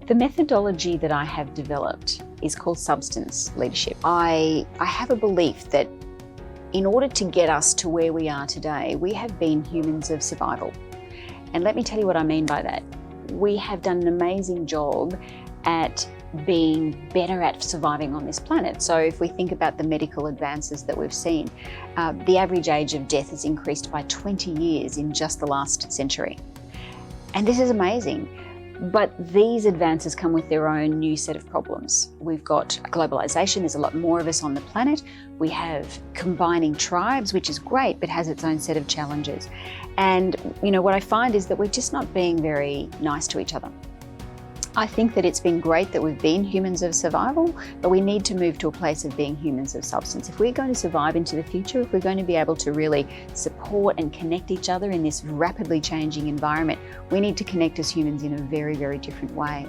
The methodology that I have developed is called substance leadership. I have a belief that in order to get us to where we are today, we have been humans of survival. And let me tell you what I mean by that. We have done an amazing job at being better at surviving on this planet. So if we think about the medical advances that we've seen, the average age of death has increased by 20 years in just the last century. And this is amazing. But these advances come with their own new set of problems. We've got globalization, there's a lot more of us on the planet. We have combining tribes, which is great, but has its own set of challenges. And what I find is that we're just not being very nice to each other. I think that it's been great that we've been humans of survival, but we need to move to a place of being humans of substance. If we're going to survive into the future, if we're going to be able to really support and connect each other in this rapidly changing environment, we need to connect as humans in a very, very different way.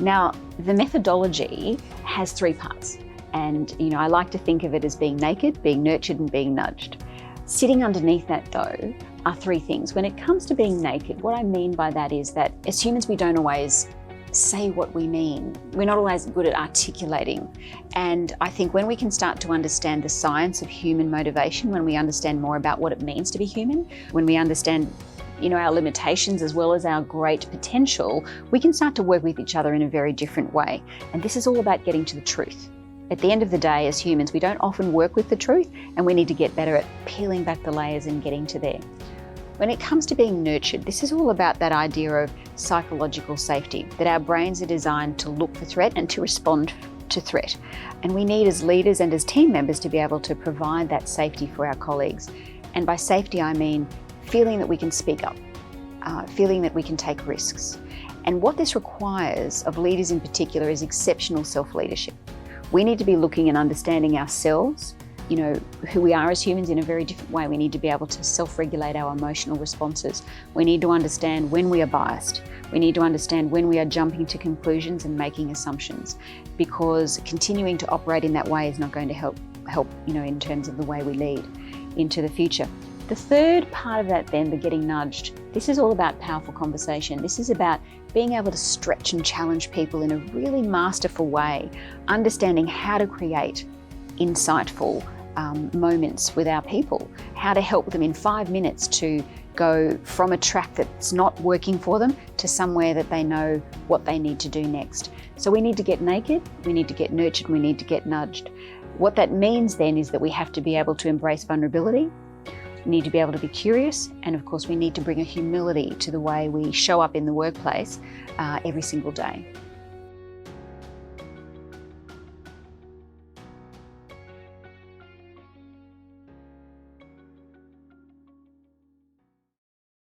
Now, the methodology has three parts. And I like to think of it as being naked, being nurtured, and being nudged. Sitting underneath that, though, are three things. When it comes to being naked, what I mean by that is that as humans, we don't always say what we mean. We're not always good at articulating. And I think when we can start to understand the science of human motivation, when we understand more about what it means to be human, when we understand our limitations as well as our great potential, we can start to work with each other in a very different way. And this is all about getting to the truth. At the end of the day, as humans, we don't often work with the truth, and we need to get better at peeling back the layers and getting to there. When it comes to being nurtured, this is all about that idea of psychological safety, that our brains are designed to look for threat and to respond to threat. And we need, as leaders and as team members, to be able to provide that safety for our colleagues. And by safety, I mean feeling that we can speak up, feeling that we can take risks. And what this requires of leaders in particular is exceptional self-leadership. We need to be looking and understanding ourselves, who we are as humans in a very different way. We need to be able to self-regulate our emotional responses. We need to understand when we are biased. We need to understand when we are jumping to conclusions and making assumptions, because continuing to operate in that way is not going to help, in terms of the way we lead into the future. The third part of that then, the getting nudged, this is all about powerful conversation. This is about being able to stretch and challenge people in a really masterful way, understanding how to create insightful moments with our people, how to help them in 5 minutes to go from a track that's not working for them to somewhere that they know what they need to do next. So we need to get naked, we need to get nurtured, we need to get nudged. What that means then is that we have to be able to embrace vulnerability, we need to be able to be curious, and of course we need to bring a humility to the way we show up in the workplace every single day.